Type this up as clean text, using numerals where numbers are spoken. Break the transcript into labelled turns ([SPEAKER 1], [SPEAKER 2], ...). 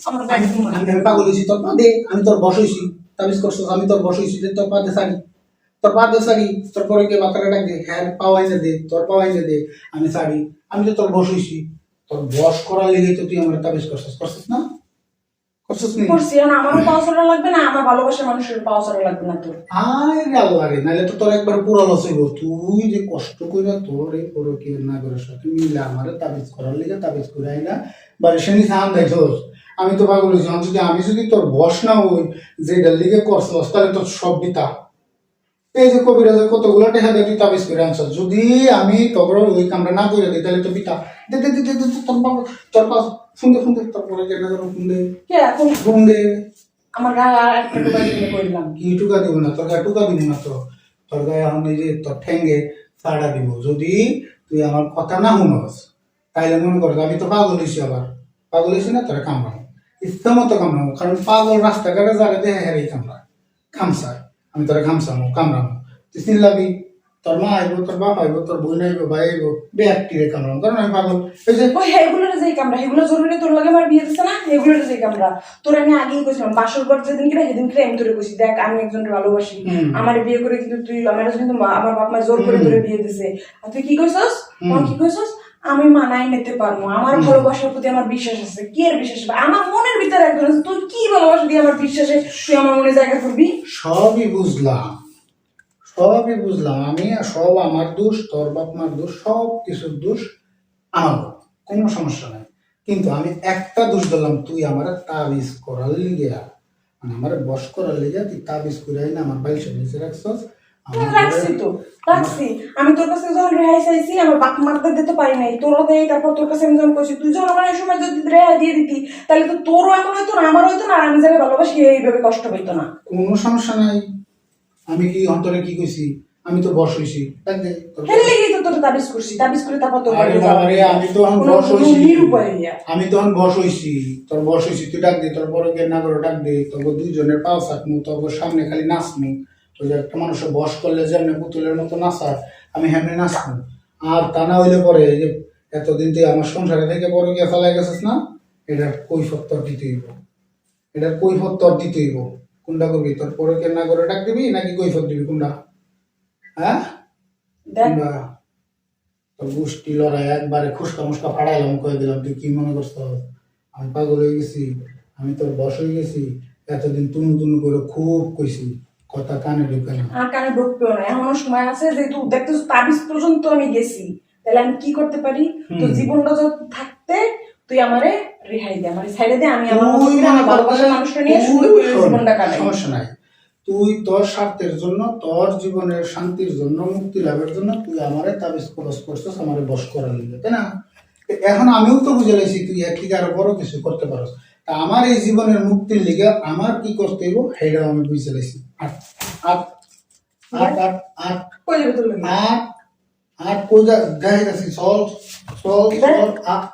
[SPEAKER 1] আমি পাগল হয়েছি তোর পা দে, আমি তোর বস হয়েছি, তাবিজ করছিস, আমি তোর বস হয়েছি, তোর পা দে সারি, তোর পা দে সারি, তোর পরে কে বাতারে ডাক দে, হ্যাঁ পাওয়াই না দে, তোর পাওয়াই না দে, আমি সারি, আমি তো তোর বস হয়েছি, তোর বস করার লেগে তো তুই আমার তাবিজ করছিস, করছিস না? করছিস নি?
[SPEAKER 2] করছি না, আমারও পাওয়া ছাড়া লাগবে না, আমার ভালোবাসার মানুষের পাওয়া ছাড়া লাগবে না তোর।
[SPEAKER 1] আরে আল্লাহ রে, নাহলে তো তোর একবার পুরো লস হইব। তুই যে কষ্ট করে তোর এই পরকীয় নাগরের সাথে মিলে আমারে তাবিজ করার লেগে তাবিজ করাই না বারে সেনি সাম দেখছস। আমি তো পাগল হয়েছি, আমি যদি তোর বস না হই যে এটার লিগে করছস তাহলে তোর সব বিতা। এই যে কবিরাজের কতগুলো টাকা দিয়ে তুই তাবিজ করে আনছস, যদি আমি তোর ওই কামটা না করে দিই তাহলে তো বিতা। দে দে দে দে দে, তোর পাশ ফুন্দে ফুন্দে তোর পরে কেন ফুন্দে
[SPEAKER 2] কে এখন
[SPEAKER 1] ফুন্দে
[SPEAKER 2] আমার গায়ে আর একটা টোকা দিয়ে করলাম।
[SPEAKER 1] কি টুকা দিব না, তোর গায়ে টুকা দিব না তো, তোর গায়ে এখন এই যে তোর ঠেঙ্গে চাড়া দিব। যদি তুই আমার কথা না শুনস তাইলে মনে কর আমি তো পাগল হয়েছি, আবার পাগল হয়েছি না তোরা কামড়াবো, ইচ্ছা মতো কামড়াবো, কারণ পাগল রাস্তাঘাটে যারা দেখে হেরেই কামড়ায়, খামসায়, আমি তোরা খামসামো কামড়াবো, তুই চিনলাবি তোর মা আইব, তোর বাপ আইব, তোর বোন আইব, ভাই আইব, ব্যক্তিরে কামড়াবো, কারণ আমি পাগল। এই যে
[SPEAKER 2] ওই এগুলোর যে কামরা, এগুলো জরুরি, তোর লাগে আমার বিয়ে দিচ্ছে না, এগুলোর যে কামরা তোর আমি আগেই কইছিলাম, বাসর ঘর যেদিন কিনা সেদিন কিনা আমি তোরে কইছি, দেখ আমি একজনকে ভালোবাসি, আমার বিয়ে করে কিন্তু তুই আমার কিন্তু আমার বাপ মা জোর করে তোরে বিয়ে দিছে, আর তুই কি কইছস? আমার কি কইছস? আমি মানাই নিতে পারবো, আমার ভালোবাসার প্রতি আমার বিশ্বাস আছে। কি এর বিশ্বাস? আমার মনের ভিতরে একজন আছে, তুই কি ভালোবাসা দিয়ে আমার বিশ্বাসে তুই আমার মনে জায়গা করবি?
[SPEAKER 1] সবই বুঝলাম, সবই বুঝলাম, আমি সব আমার দোষ, তোর বাপ মার দোষ, সব কিছুর দোষ আমার, কোনো সমস্যা নাই। কিন্তু আমি একটা দোষ দিলাম, তুই আমার তাবিজ করার লিগে, মানে আমার বশ করার লিগে তুই তাবিজ করে না আমার বাইশ নিচে রাখছস।
[SPEAKER 2] রাখছি তো রাখছি, আমি তোর কাছে যখন রেহাই চাইছি আমার বাপ মারতে দিতে পারি নাই, তোরও দেয়, তারপর তোর কাছে আমি যখন কইছি, তুই যখন আমার এই সময় যদি রেহাই দিয়ে দিতি তাহলে তো তোরও এমন হইতো না, আমারও হইতো না, আর আমি যারা ভালোবাসি এইভাবে কষ্ট পাইতো না।
[SPEAKER 1] কোনো সমস্যা নাই, আমি কি অন্তরে কি কইছি, আমি তো বশ হইছি, দেখ দে তোর
[SPEAKER 2] হেলে লেগেই তো তোর তাবিজ করছি, তাবিজ করে তারপর তোর বাড়িতে যাওয়া।
[SPEAKER 1] আমি তো এখন বশ হইছি,
[SPEAKER 2] নিরুপায় ইয়া।
[SPEAKER 1] আমি তখন বশ হইছি, তোর বশ হইছি, তুই ডাক দে, তোর বড় কে না করে ডাক দে, তোর দুইজনের পাও চাকমু, তোর সামনে খালি নাচমু, ওই যে একটা মানুষের বশ করলে যেমনি পুতুলের মতো নাচায় আমি হেমনি নাচমু। আর তা না হইলে পরে এই যে এতদিন তুই আমার সংসারে থেকে বড় গিয়ে ফেলাই গেছিস না, এটার কৈফত তোর দিতে হইব, এটার কৈফত তোর দিতে হইব। কোনটা করবি, তোর পরে কে না করে ডাক দিবি নাকি কৈফত দিবি, কোনটা? হ্যাঁ কোনটা? তোর গোষ্ঠী লড়াই একবারে খুশকা মুসকা ফাড়াইলাম, কয়ে দিলাম, তুই কি মনে করছ আমি পাগল হয়ে গেছি, আমি তোর বশ হয়ে গেছি? এতদিন তুনু তুনু করে খুব কইছি, কথা কানে ঢুকে না।
[SPEAKER 2] আর কানে ঢুকবেও না, এমনও সময় আছে যে তুই দেখতে তাবিজ পর্যন্ত আমি গেছি, তাহলে আমি কি করতে পারি? তো জীবনটা যত থাকতে তুই আমারে রেহাই দে, আমারে ছাইড়ে দে, আমি আমার মতো করে আমার ভালোবাসার মানুষটা নিয়ে সুন্দর করে জীবনটা কাটাই।
[SPEAKER 1] সমস্যা নাই, তুই তোর স্বার্থের জন্য, তোর জীবনের শান্তির জন্য, মুক্তি লাভের জন্য তুই আমারে তাবিজ খরচ করছিস আমারে বশ করার লিগে, তাই না? এখন আমিও তো বুঝে লাইছি তুই এর থেকে আরো বড় কিছু করতে পারস। তা আমার এই জীবনের মুক্তির লিগে আমার কি করতে হইব সেটাও আমি বুঝে লাইছি। আট আট আট আট আট
[SPEAKER 2] কই যাবে তোর লাগে?
[SPEAKER 1] আট আট কই যা যাইতাছি, চল চল চল আট